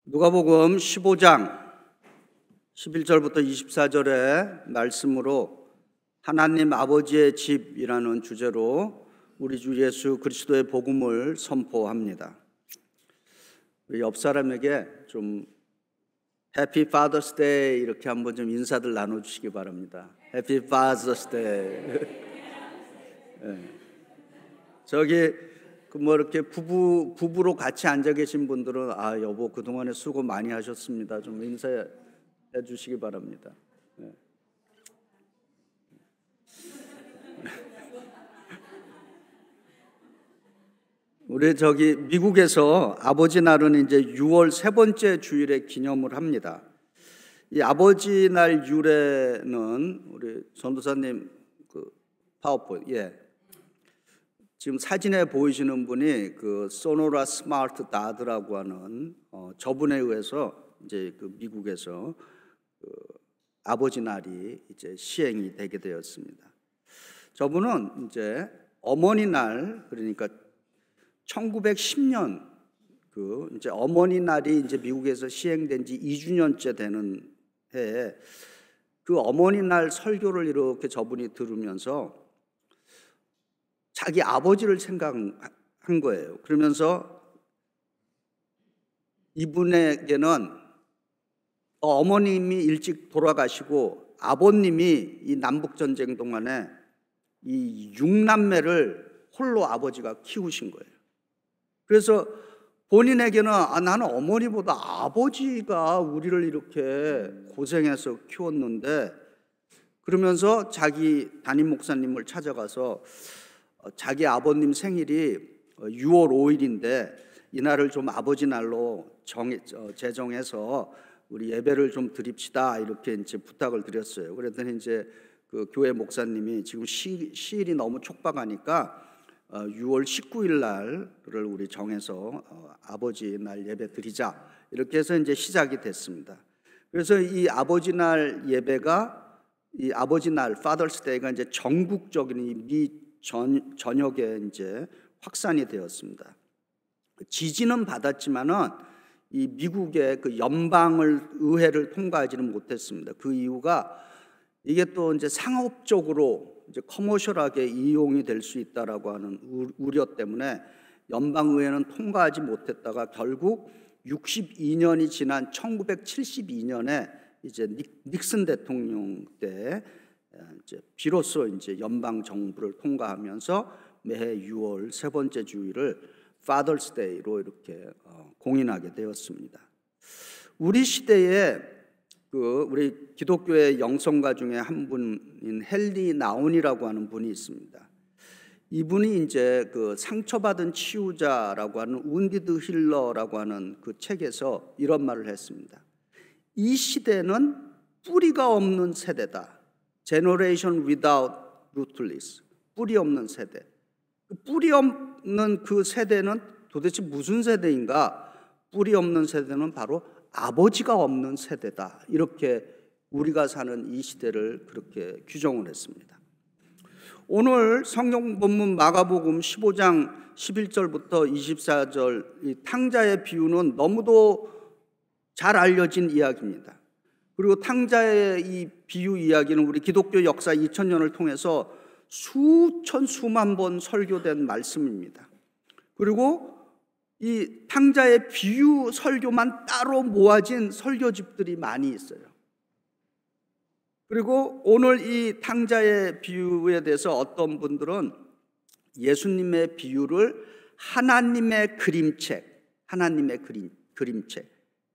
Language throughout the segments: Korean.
누가복음 15장 11절부터 24절의 말씀으로 하나님 아버지의 집이라는 주제로 우리 주 예수 그리스도의 복음을 선포합니다. 우리 옆 사람에게 좀 해피 파더스 데이 이렇게 한번 좀 인사들 나눠주시기 바랍니다. 해피 파더스 데이. 저기 뭐 이렇게 부부로 같이 앉아 계신 분들은 여보 그동안에 수고 많이 하셨습니다. 좀 인사해 주시기 바랍니다. 네. 우리 저기 미국에서 아버지 날은 이제 6월 세 번째 주일에 기념을 합니다. 이 아버지 날 유래는 우리 전도사님 그 파워포인트 지금 사진에 보이시는 분이 그 소노라 스마트 다드라고 하는 저분에 의해서 이제 그 미국에서 그 아버지 날이 이제 시행이 되게 되었습니다. 저분은 이제 어머니 날, 그러니까 1910년 그 이제 어머니 날이 이제 미국에서 시행된 지 2주년째 되는 해에 그 어머니 날 설교를 이렇게 저분이 들으면서 자기 아버지를 생각한 거예요. 그러면서 이분에게는 어머님이 일찍 돌아가시고 아버님이 이 남북전쟁 동안에 이 6남매를 홀로 아버지가 키우신 거예요. 그래서 본인에게는 나는 어머니보다 아버지가 우리를 이렇게 고생해서 키웠는데, 그러면서 자기 담임 목사님을 찾아가서 자기 아버님 생일이 6월 5일인데 이날을 좀 아버지 날로 제정해서 우리 예배를 좀 드립시다 이렇게 이제 부탁을 드렸어요. 그랬더니 이제 그 교회 목사님이 지금 시일이 너무 촉박하니까 6월 19일 날을 우리 정해서 아버지 날 예배 드리자 이렇게 해서 이제 시작이 됐습니다. 그래서 이 아버지 날 예배가 이 아버지 날 Father's Day가 이제 전국적인 이 전역에 이제 확산이 되었습니다. 지지는 받았지만은 이 미국의 그 연방을 의회를 통과하지는 못했습니다. 그 이유가 이게 또 이제 상업적으로 이제 커머셜하게 이용이 될 수 있다라고 하는 우려 때문에 연방 의회는 통과하지 못했다가 결국 62년이 지난 1972년에 이제 닉슨 대통령 때 이제 비로소 이제 연방 정부를 통과하면서 매해 6월 세 번째 주일을 Father's Day로 이렇게 공인하게 되었습니다. 우리 시대에 그 우리 기독교의 영성가 중에 한 분인 헨리 나운이라고 하는 분이 있습니다. 이분이 이제 그 상처받은 치유자라고 하는 운디드 힐러라고 하는 그 책에서 이런 말을 했습니다. 이 시대는 뿌리가 없는 세대다. Generation without rootless. 뿌리 없는 세대. 뿌리 없는 그 세대는 도대체 무슨 세대인가? 뿌리 없는 세대는 바로 아버지가 없는 세대다. 이렇게 우리가 사는 이 시대를 그렇게 규정을 했습니다. 오늘 성경 본문 마가복음 15장 11절부터 24절 이 탕자의 비유는 너무도 잘 알려진 이야기입니다. 그리고 탕자의 이 비유 이야기는 우리 기독교 역사 2000년을 통해서 수천 수만 번 설교된 말씀입니다. 그리고 이 탕자의 비유 설교만 따로 모아진 설교집들이 많이 있어요. 그리고 오늘 이 탕자의 비유에 대해서 어떤 분들은 예수님의 비유를 하나님의 그림책,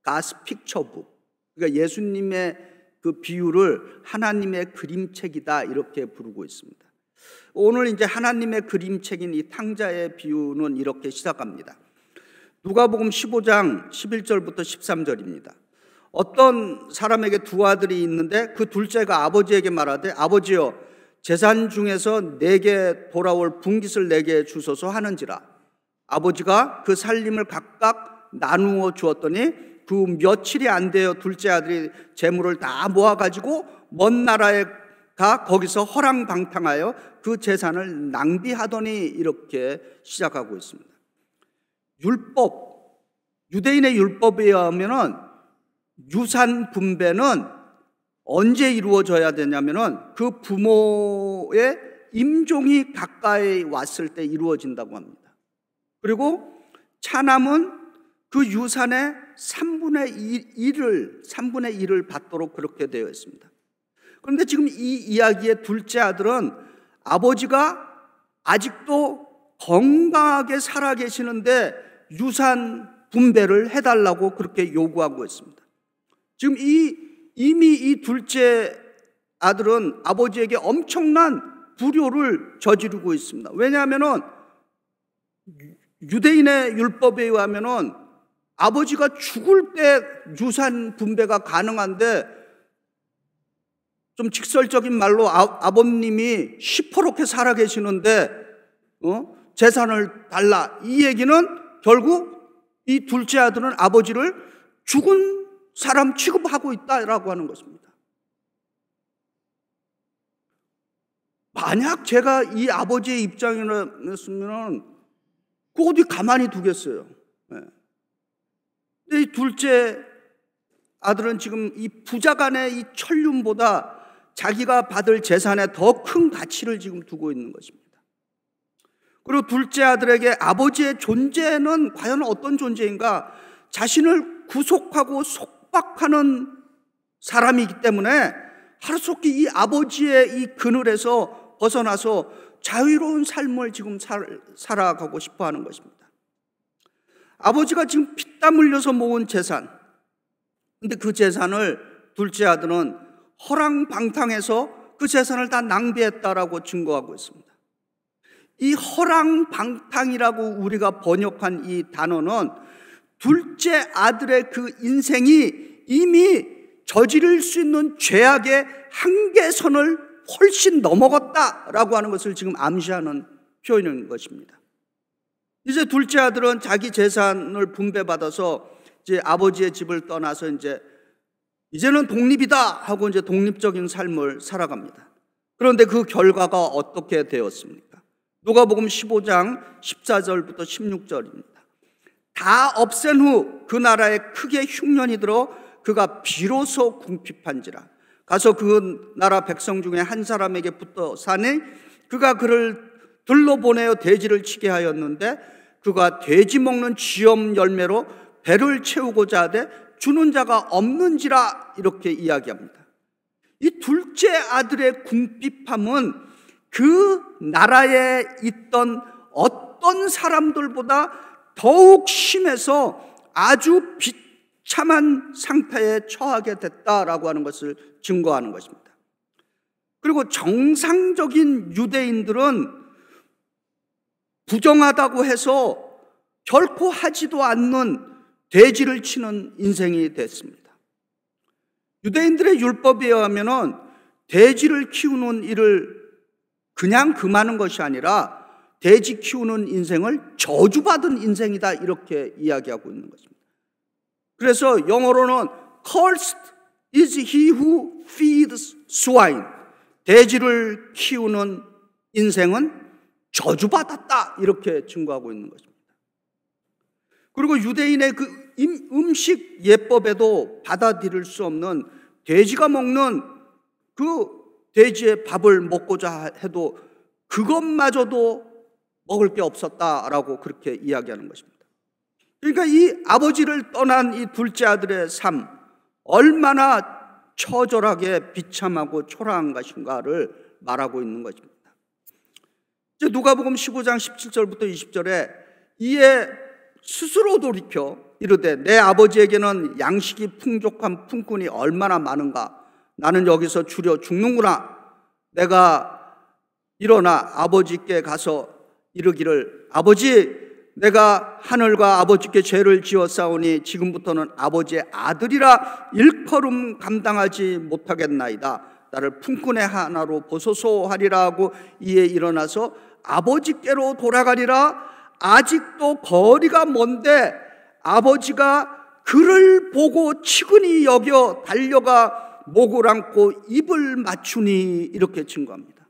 God's Picture Book, 그러니까 예수님의 그 비유를 하나님의 그림책이다 이렇게 부르고 있습니다. 오늘 이제 하나님의 그림책인 이 탕자의 비유는 이렇게 시작합니다. 누가복음 15장 11절부터 13절입니다. 어떤 사람에게 두 아들이 있는데 그 둘째가 아버지에게 말하되 아버지여 재산 중에서 내게 돌아올 분깃을 내게 주소서 하는지라. 아버지가 그 살림을 각각 나누어 주었더니 그 며칠이 안 되어 둘째 아들이 재물을 다 모아가지고 먼 나라에 가 거기서 허랑방탕하여 그 재산을 낭비하더니 이렇게 시작하고 있습니다. 율법, 유대인의 율법에 의하면은 유산 분배는 언제 이루어져야 되냐면은 그 부모의 임종이 가까이 왔을 때 이루어진다고 합니다. 그리고 차남은 그 유산의 3분의 1을 받도록 그렇게 되어 있습니다. 그런데 지금 이 이야기의 둘째 아들은 아버지가 아직도 건강하게 살아계시는데 유산 분배를 해달라고 그렇게 요구하고 있습니다. 지금 이미 이 둘째 아들은 아버지에게 엄청난 불효를 저지르고 있습니다. 왜냐하면은 유대인의 율법에 의하면은 아버지가 죽을 때 유산 분배가 가능한데, 좀 직설적인 말로 아버님이 시퍼렇게 살아계시는데 재산을 달라, 이 얘기는 결국 이 둘째 아들은 아버지를 죽은 사람 취급하고 있다라고 하는 것입니다. 만약 제가 이 아버지의 입장이었으면 그 어디 가만히 두겠어요. 이 둘째 아들은 지금 이 부자간의 이 천륜보다 자기가 받을 재산에 더 큰 가치를 지금 두고 있는 것입니다. 그리고 둘째 아들에게 아버지의 존재는 과연 어떤 존재인가? 자신을 구속하고 속박하는 사람이기 때문에 하루속히 이 아버지의 이 그늘에서 벗어나서 자유로운 삶을 지금 살아가고 싶어 하는 것입니다. 아버지가 지금 피땀 흘려서 모은 재산, 근데 그 재산을 둘째 아들은 허랑방탕해서 그 재산을 다 낭비했다라고 증거하고 있습니다. 이 허랑방탕이라고 우리가 번역한 이 단어는 둘째 아들의 그 인생이 이미 저지를 수 있는 죄악의 한계선을 훨씬 넘어갔다라고 하는 것을 지금 암시하는 표현인 것입니다. 이제 둘째 아들은 자기 재산을 분배받아서 이제 아버지의 집을 떠나서 이제는 독립이다 하고 이제 독립적인 삶을 살아갑니다. 그런데 그 결과가 어떻게 되었습니까? 누가복음 15장 14절부터 16절입니다. 다 없앤 후 그 나라에 크게 흉년이 들어 그가 비로소 궁핍한지라. 가서 그 나라 백성 중에 한 사람에게 붙어 사니 그가 그를 들러보내어 돼지를 치게 하였는데 그가 돼지 먹는 쥐염 열매로 배를 채우고자 하되 주는 자가 없는지라, 이렇게 이야기합니다. 이 둘째 아들의 궁핍함은 그 나라에 있던 어떤 사람들보다 더욱 심해서 아주 비참한 상태에 처하게 됐다라고 하는 것을 증거하는 것입니다. 그리고 정상적인 유대인들은 부정하다고 해서 결코 하지도 않는 돼지를 치는 인생이 됐습니다. 유대인들의 율법에 의하면 돼지를 키우는 일을 그냥 금하는 것이 아니라 돼지 키우는 인생을 저주받은 인생이다, 이렇게 이야기하고 있는 것입니다. 그래서 영어로는 Cursed is he who feeds swine. 돼지를 키우는 인생은 저주받았다, 이렇게 증거하고 있는 것입니다. 그리고 유대인의 그 음식 예법에도 받아들일 수 없는 돼지가 먹는 그 돼지의 밥을 먹고자 해도 그것마저도 먹을 게 없었다라고 그렇게 이야기하는 것입니다. 그러니까 이 아버지를 떠난 이 둘째 아들의 삶, 얼마나 처절하게 비참하고 초라한 것인가를 말하고 있는 것입니다. 이제 누가복음 15장 17절부터 20절에 이에 스스로 돌이켜 이르되 내 아버지에게는 양식이 풍족한 품꾼이 얼마나 많은가. 나는 여기서 주려 죽는구나. 내가 일어나 아버지께 가서 이르기를 아버지, 내가 하늘과 아버지께 죄를 지었사오니 지금부터는 아버지의 아들이라 일컬음 감당하지 못하겠나이다. 나를 품꾼의 하나로 보소서 하리라 하고 이에 일어나서 아버지께로 돌아가리라. 아직도 거리가 먼데 아버지가 그를 보고 치근히 여겨 달려가 목을 안고 입을 맞추니, 이렇게 증거합니다.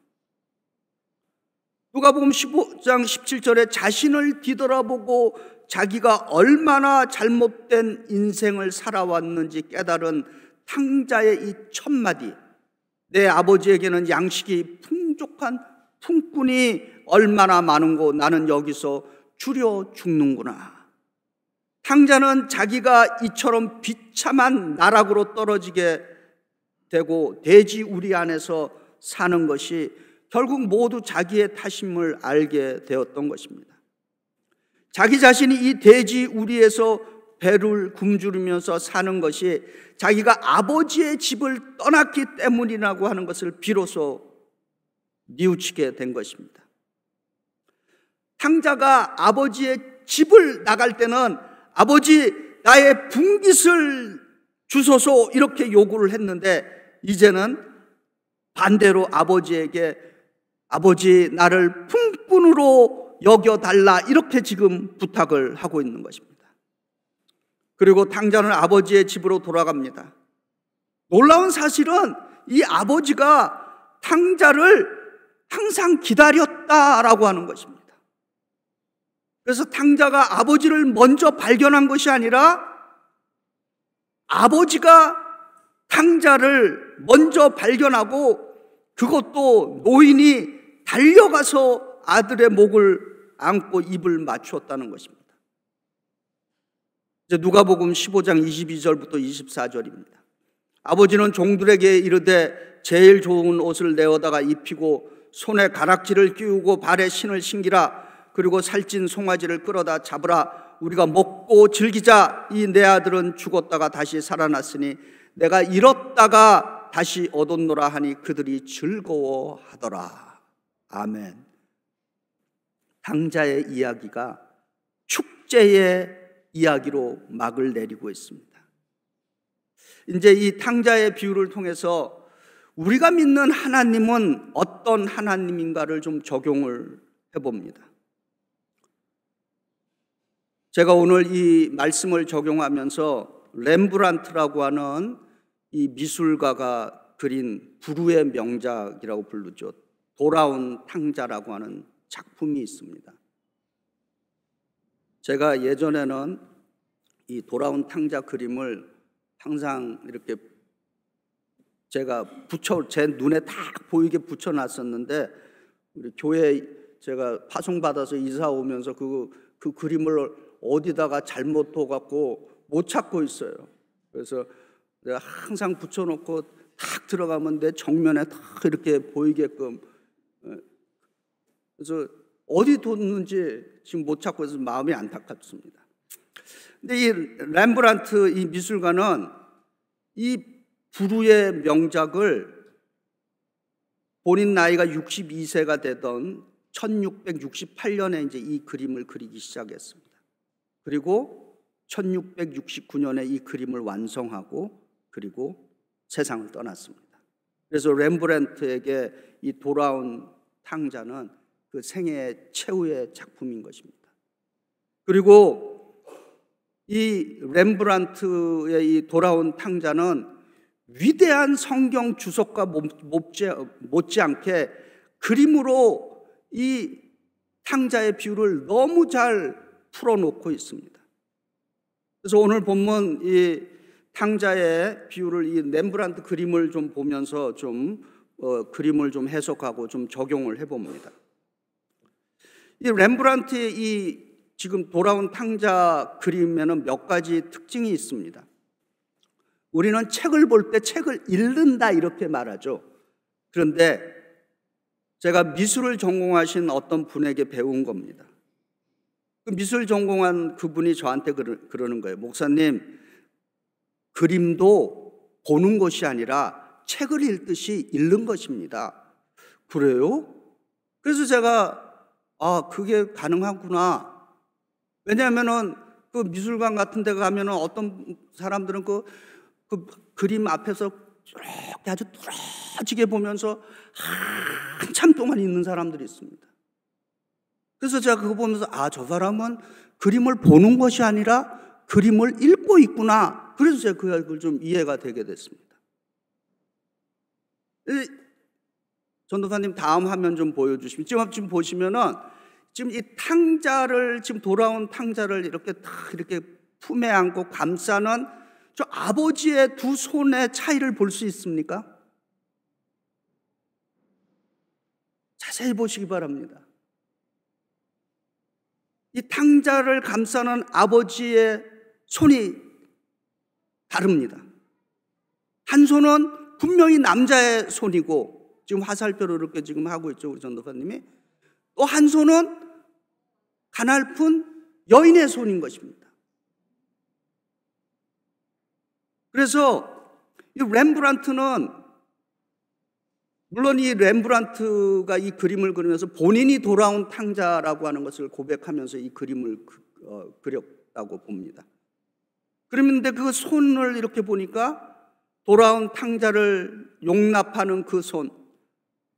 누가복음 15장 17절에 자신을 뒤돌아보고 자기가 얼마나 잘못된 인생을 살아왔는지 깨달은 탕자의 이 첫마디, 내 아버지에게는 양식이 풍족한 품꾼이 얼마나 많은고 나는 여기서 줄여 죽는구나. 탕자는 자기가 이처럼 비참한 나락으로 떨어지게 되고 돼지 우리 안에서 사는 것이 결국 모두 자기의 탓임을 알게 되었던 것입니다. 자기 자신이 이 돼지 우리에서 배를 굶주리면서 사는 것이 자기가 아버지의 집을 떠났기 때문이라고 하는 것을 비로소 뉘우치게 된 것입니다. 탕자가 아버지의 집을 나갈 때는 아버지 나의 분깃을 주소서 이렇게 요구를 했는데, 이제는 반대로 아버지에게 아버지 나를 품꾼으로 여겨달라 이렇게 지금 부탁을 하고 있는 것입니다. 그리고 탕자는 아버지의 집으로 돌아갑니다. 놀라운 사실은 이 아버지가 탕자를 항상 기다렸다라고 하는 것입니다. 그래서 탕자가 아버지를 먼저 발견한 것이 아니라 아버지가 탕자를 먼저 발견하고, 그것도 노인이 달려가서 아들의 목을 안고 입을 맞추었다는 것입니다. 이제 누가복음 15장 22절부터 24절입니다. 아버지는 종들에게 이르되 제일 좋은 옷을 내어다가 입히고 손에 가락지를 끼우고 발에 신을 신기라. 그리고 살찐 송아지를 끌어다 잡으라. 우리가 먹고 즐기자. 이 내 아들은 죽었다가 다시 살아났으니 내가 잃었다가 다시 얻었노라 하니 그들이 즐거워하더라. 아멘. 탕자의 이야기가 축제의 이야기로 막을 내리고 있습니다. 이제 이 탕자의 비유를 통해서 우리가 믿는 하나님은 어떤 하나님인가를 좀 적용을 해봅니다. 제가 오늘 이 말씀을 적용하면서 렘브란트라고 하는 이 미술가가 그린 불후의 명작이라고 부르죠. 돌아온 탕자라고 하는 작품이 있습니다. 제가 예전에는 이 돌아온 탕자 그림을 항상 이렇게 제가 제 눈에 딱 보이게 붙여놨었는데, 우리 교회에 제가 파송받아서 이사 오면서 그 그림을 어디다가 잘못 둬갖고 못 찾고 있어요. 그래서 내가 항상 붙여놓고 탁 들어가면 내 정면에 탁 이렇게 보이게끔, 그래서 어디 뒀는지 지금 못 찾고 있어서 마음이 안타깝습니다. 근데 이 렘브란트 이 미술가는 이 불후의 명작을 본인 나이가 62세가 되던 1668년에 이제 이 그림을 그리기 시작했습니다. 그리고 1669년에 이 그림을 완성하고 그리고 세상을 떠났습니다. 그래서 렘브란트에게 이 돌아온 탕자는 그 생애 최후의 작품인 것입니다. 그리고 이 렘브란트의 이 돌아온 탕자는 위대한 성경 주석과 못지않게 그림으로 이 탕자의 비유를 너무 잘 풀어놓고 있습니다. 그래서 오늘 본문 이 탕자의 비유를 이 렘브란트 그림을 좀 보면서 그림을 좀 해석하고 좀 적용을 해봅니다. 이 렘브란트의 이 지금 돌아온 탕자 그림에는 몇 가지 특징이 있습니다. 우리는 책을 볼 때 책을 읽는다 이렇게 말하죠. 그런데 제가 미술을 전공하신 어떤 분에게 배운 겁니다. 그 미술 전공한 그분이 저한테 그러는 거예요. 목사님, 그림도 보는 것이 아니라 책을 읽듯이 읽는 것입니다. 그래요? 그래서 제가 그게 가능하구나. 왜냐하면은 그 미술관 같은 데 가면은 어떤 사람들은 그 그림 앞에서 이렇게 아주 뚫어지게 보면서 한참 동안 읽는 사람들이 있습니다. 그래서 제가 그거 보면서 저 사람은 그림을 보는 것이 아니라 그림을 읽고 있구나. 그래서 제가 그걸 좀 이해가 되게 됐습니다. 전도사님 다음 화면 좀 보여주시면, 지금 보시면은 지금 이 탕자를, 지금 돌아온 탕자를 이렇게 딱 이렇게 품에 안고 감싸는 저 아버지의 두 손의 차이를 볼 수 있습니까? 자세히 보시기 바랍니다. 이 탕자를 감싸는 아버지의 손이 다릅니다. 한 손은 분명히 남자의 손이고, 지금 화살표로 이렇게 지금 하고 있죠, 우리 전도사님이. 또 한 손은 가냘픈 여인의 손인 것입니다. 그래서 이 렘브란트는, 물론 이 렘브란트가 이 그림을 그리면서 본인이 돌아온 탕자라고 하는 것을 고백하면서 이 그림을 그렸다고 봅니다. 그런데 그 손을 이렇게 보니까 돌아온 탕자를 용납하는 그 손,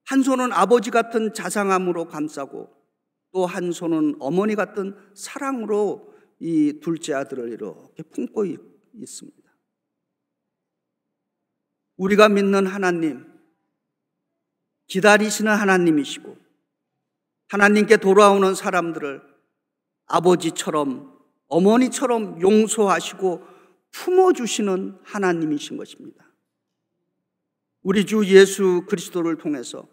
한 손은 아버지 같은 자상함으로 감싸고 또 한 손은 어머니 같은 사랑으로 이 둘째 아들을 이렇게 품고 있습니다. 우리가 믿는 하나님, 기다리시는 하나님이시고, 하나님께 돌아오는 사람들을 아버지처럼 어머니처럼 용서하시고 품어주시는 하나님이신 것입니다. 우리 주 예수 그리스도를 통해서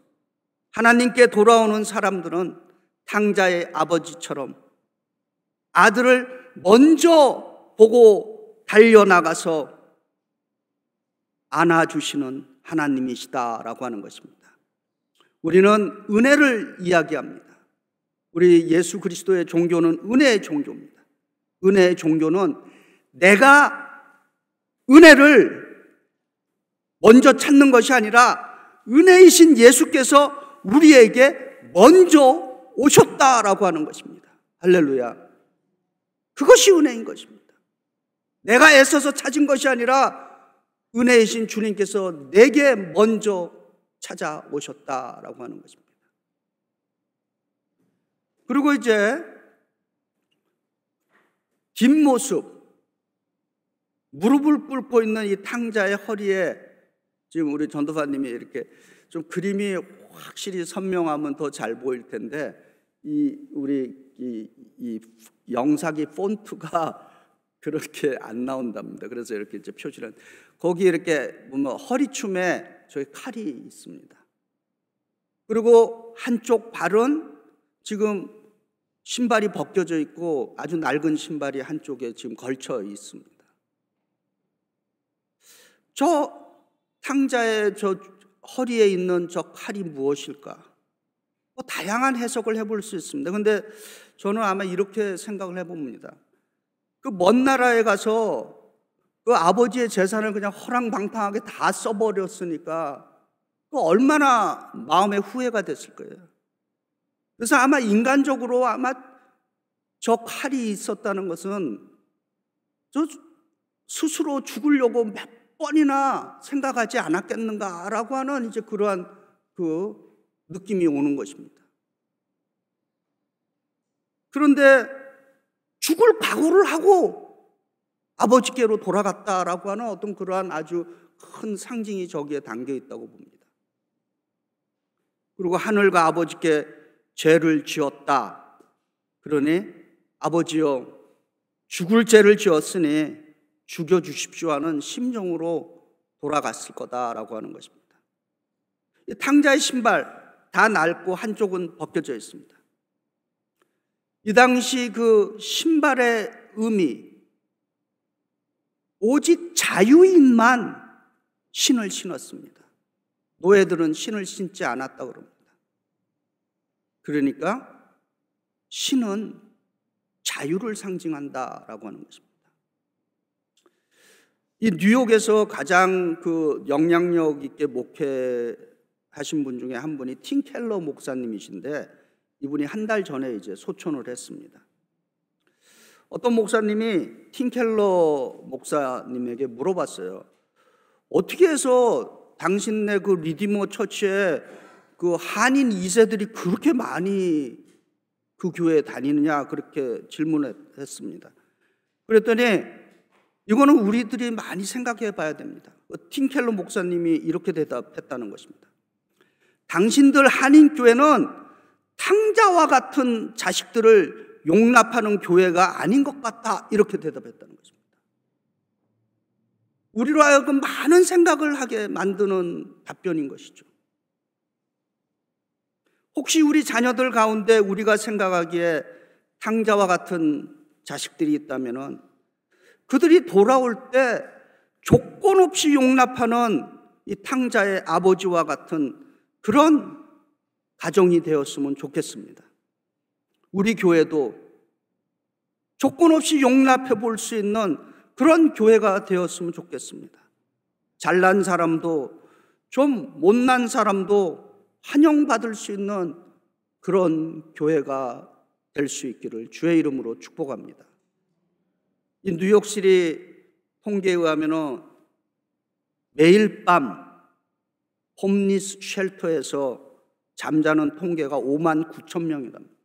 하나님께 돌아오는 사람들은 탕자의 아버지처럼 아들을 먼저 보고 달려나가서 안아주시는 하나님이시다라고 하는 것입니다. 우리는 은혜를 이야기합니다. 우리 예수 그리스도의 종교는 은혜의 종교입니다. 은혜의 종교는 내가 은혜를 먼저 찾는 것이 아니라 은혜이신 예수께서 우리에게 먼저 오셨다라고 하는 것입니다. 할렐루야. 그것이 은혜인 것입니다. 내가 애써서 찾은 것이 아니라 은혜이신 주님께서 내게 먼저 찾아오셨다라고 하는 것입니다. 그리고 이제 뒷모습, 무릎을 꿇고 있는 이 탕자의 허리에 지금 우리 전도사님이 이렇게 좀 그림이 확실히 선명하면 더 잘 보일 텐데 이 영상이 폰트가 그렇게 안 나온답니다. 그래서 이렇게 이제 표시를, 거기 이렇게 보면 허리춤에 저기 칼이 있습니다. 그리고 한쪽 발은 지금 신발이 벗겨져 있고 아주 낡은 신발이 한쪽에 지금 걸쳐 있습니다. 저 탕자의 저 허리에 있는 저 칼이 무엇일까? 다양한 해석을 해볼 수 있습니다. 그런데 저는 아마 이렇게 생각을 해봅니다. 그 먼 나라에 가서 그 아버지의 재산을 그냥 허랑방탕하게 다 써버렸으니까 그 얼마나 마음에 후회가 됐을 거예요. 그래서 아마 인간적으로 아마 저 칼이 있었다는 것은 저 스스로 죽으려고 몇 번이나 생각하지 않았겠는가라고 하는 이제 그러한 그 느낌이 오는 것입니다. 그런데 죽을 각오를 하고 아버지께로 돌아갔다라고 하는 어떤 그러한 아주 큰 상징이 저기에 담겨 있다고 봅니다. 그리고 하늘과 아버지께 죄를 지었다. 그러니 아버지여, 죽을 죄를 지었으니 죽여주십시오 하는 심정으로 돌아갔을 거다라고 하는 것입니다. 이 탕자의 신발 다 낡고 한쪽은 벗겨져 있습니다. 이 당시 그 신발의 의미, 오직 자유인만 신을 신었습니다. 노예들은 신을 신지 않았다고 그럽니다. 그러니까 신은 자유를 상징한다라고 하는 것입니다. 이 뉴욕에서 가장 그 영향력 있게 목회하신 분 중에 한 분이 팀 켈러 목사님이신데, 이분이 한 달 전에 이제 소천을 했습니다. 어떤 목사님이 팀 켈러 목사님에게 물어봤어요. 어떻게 해서 당신네 그 리디머 처치에 그 한인 2세들이 그렇게 많이 그 교회에 다니느냐, 그렇게 질문했습니다. 그랬더니 이거는 우리들이 많이 생각해 봐야 됩니다. 팀 켈러 목사님이 이렇게 대답했다는 것입니다. 당신들 한인교회는 탕자와 같은 자식들을 용납하는 교회가 아닌 것 같다, 이렇게 대답했다는 것입니다. 우리로 하여금 많은 생각을 하게 만드는 답변인 것이죠. 혹시 우리 자녀들 가운데 우리가 생각하기에 탕자와 같은 자식들이 있다면 그들이 돌아올 때 조건 없이 용납하는 이 탕자의 아버지와 같은 그런 가정이 되었으면 좋겠습니다. 우리 교회도 조건 없이 용납해 볼 수 있는 그런 교회가 되었으면 좋겠습니다. 잘난 사람도 좀 못난 사람도 환영받을 수 있는 그런 교회가 될 수 있기를 주의 이름으로 축복합니다. 이 뉴욕시리 통계에 의하면 매일 밤 홈리스 쉘터에서 잠자는 통계가 5만 9천 명이랍니다.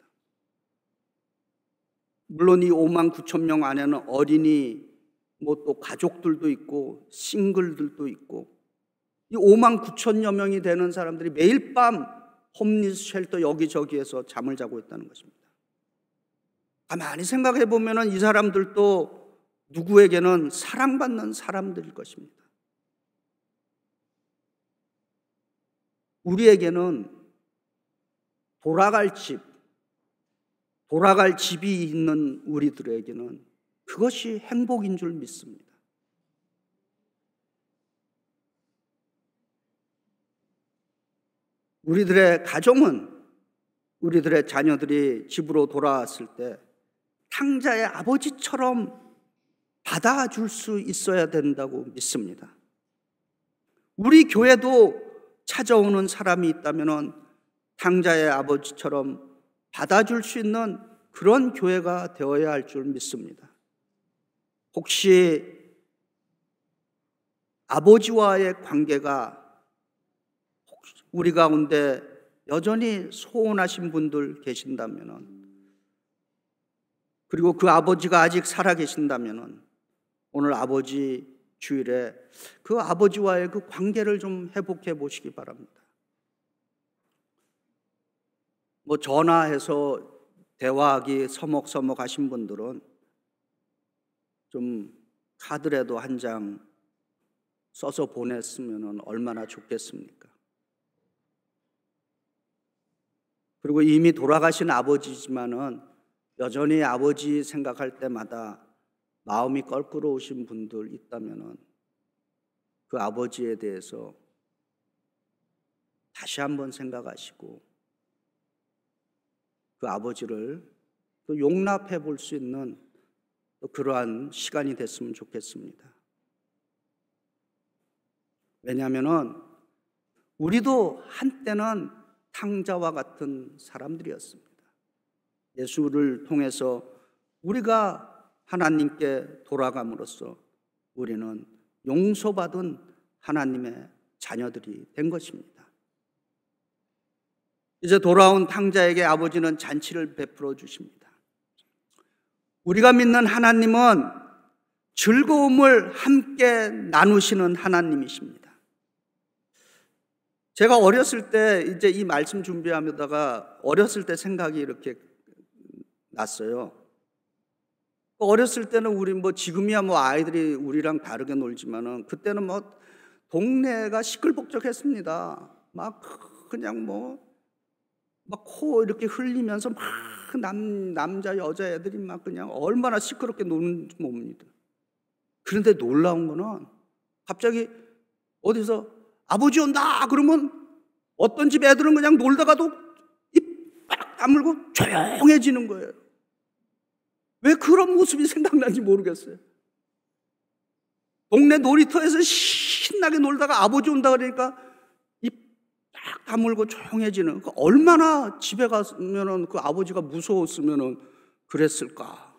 물론 이 5만 9천 명 안에는 어린이, 또 가족들도 있고 싱글들도 있고, 이 5만 9천여 명이 되는 사람들이 매일 밤 홈리스 쉘터 여기저기에서 잠을 자고 있다는 것입니다. 가만히 생각해 보면 이 사람들도 누구에게는 사랑받는 사람들일 것입니다. 우리에게는 돌아갈 집이 있는 우리들에게는 그것이 행복인 줄 믿습니다. 우리들의 가정은 우리들의 자녀들이 집으로 돌아왔을 때 탕자의 아버지처럼 받아줄 수 있어야 된다고 믿습니다. 우리 교회도 찾아오는 사람이 있다면 탕자의 아버지처럼 받아줄 수 있는 그런 교회가 되어야 할 줄 믿습니다. 혹시 아버지와의 관계가 우리 가운데 여전히 소원하신 분들 계신다면, 그리고 그 아버지가 아직 살아 계신다면 오늘 아버지 주일에 그 아버지와의 그 관계를 좀 회복해 보시기 바랍니다. 전화해서 대화하기 서먹서먹하신 분들은 좀 카드라도 한 장 써서 보냈으면 얼마나 좋겠습니까? 그리고 이미 돌아가신 아버지지만은 여전히 아버지 생각할 때마다 마음이 껄끄러우신 분들 있다면은 그 아버지에 대해서 다시 한번 생각하시고 그 아버지를 또 용납해 볼 수 있는 또 그러한 시간이 됐으면 좋겠습니다. 왜냐하면은 우리도 한때는 탕자와 같은 사람들이었습니다. 예수를 통해서 우리가 하나님께 돌아감으로써 우리는 용서받은 하나님의 자녀들이 된 것입니다. 이제 돌아온 탕자에게 아버지는 잔치를 베풀어 주십니다. 우리가 믿는 하나님은 즐거움을 함께 나누시는 하나님이십니다. 제가 어렸을 때 이제 이 말씀 준비하다가 어렸을 때 생각이 이렇게 났어요. 어렸을 때는 우리 지금이야 아이들이 우리랑 다르게 놀지만은 그때는 동네가 시끌벅적했습니다. 그냥 코 이렇게 흘리면서 남자 여자 애들이 그냥 얼마나 시끄럽게 노는지 봅니다. 그런데 놀라운 거는 갑자기 어디서 아버지 온다 그러면 어떤 집 애들은 그냥 놀다가도 입 딱 다물고 조용해지는 거예요. 왜 그런 모습이 생각나는지 모르겠어요. 동네 놀이터에서 신나게 놀다가 아버지 온다 그러니까 입 딱 다물고 조용해지는, 얼마나 집에 가면은 그 아버지가 무서웠으면은 그랬을까.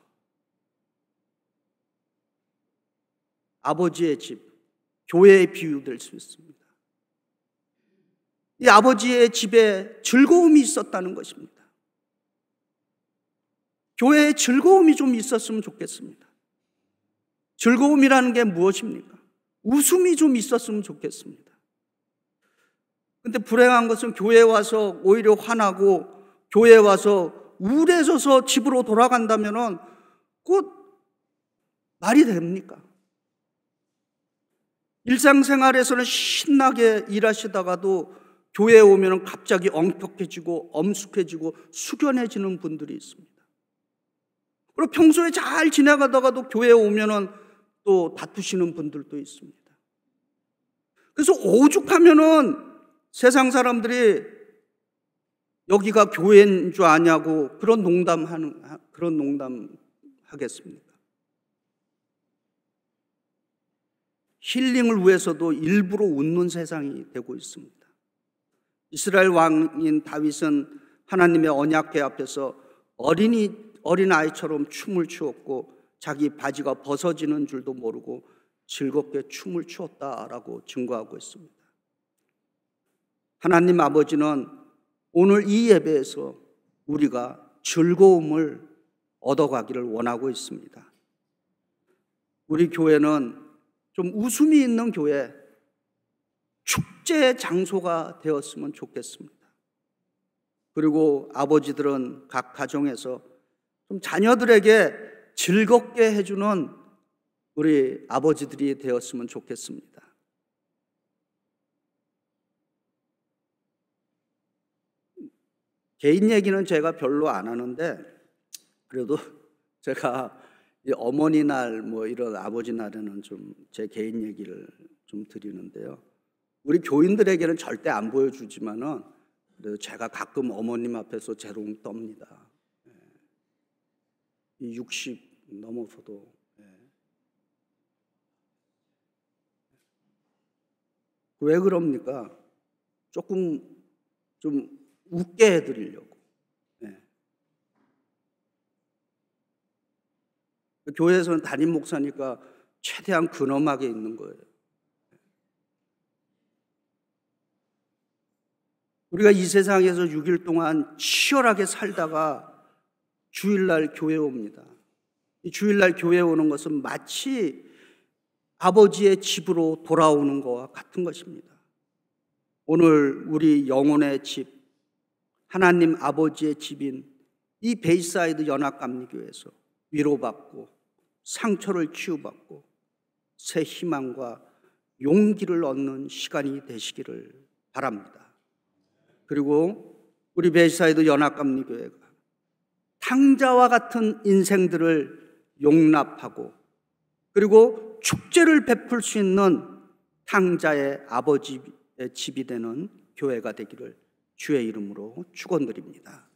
아버지의 집, 교회에 비유될 수 있습니다. 이 아버지의 집에 즐거움이 있었다는 것입니다. 교회에 즐거움이 좀 있었으면 좋겠습니다. 즐거움이라는 게 무엇입니까? 웃음이 좀 있었으면 좋겠습니다. 근데 불행한 것은 교회에 와서 오히려 화나고 교회에 와서 우울해져서 집으로 돌아간다면은 그 말이 됩니까? 일상생활에서는 신나게 일하시다가도 교회에 오면 갑자기 엉뚱해지고 엄숙해지고 숙연해지는 분들이 있습니다. 그리고 평소에 잘 지나가다가도 교회에 오면은 또 다투시는 분들도 있습니다. 그래서 오죽하면은 세상 사람들이 여기가 교회인 줄 아냐고 그런 농담 하겠습니까? 힐링을 위해서도 일부러 웃는 세상이 되고 있습니다. 이스라엘 왕인 다윗은 하나님의 언약궤 앞에서 어린아이처럼 춤을 추었고 자기 바지가 벗어지는 줄도 모르고 즐겁게 춤을 추었다라고 증거하고 있습니다. 하나님 아버지는 오늘 이 예배에서 우리가 즐거움을 얻어가기를 원하고 있습니다. 우리 교회는 좀 웃음이 있는 교회, 축제의 장소가 되었으면 좋겠습니다. 그리고 아버지들은 각 가정에서 좀 자녀들에게 즐겁게 해주는 우리 아버지들이 되었으면 좋겠습니다. 개인 얘기는 제가 별로 안 하는데 그래도 제가 어머니 날 뭐 이런 아버지 날에는 좀 제 개인 얘기를 좀 드리는데요. 우리 교인들에게는 절대 안 보여주지만은 그래도 제가 가끔 어머님 앞에서 재롱 떱니다. 60 넘어서도. 왜 그럽니까? 조금 좀 웃게 해드리려고. 교회에서는 담임 목사니까 최대한 근엄하게 있는 거예요. 우리가 이 세상에서 6일 동안 치열하게 살다가 주일날 교회에 옵니다. 이 주일날 교회에 오는 것은 마치 아버지의 집으로 돌아오는 것과 같은 것입니다. 오늘 우리 영혼의 집, 하나님 아버지의 집인 이 베이사이드 연합감리교회에서 위로받고 상처를 치유받고 새 희망과 용기를 얻는 시간이 되시기를 바랍니다. 그리고 우리 베이사이드 연합감리교회가 탕자와 같은 인생들을 용납하고 그리고 축제를 베풀 수 있는 탕자의 아버지의 집이 되는 교회가 되기를 주의 이름으로 축원드립니다.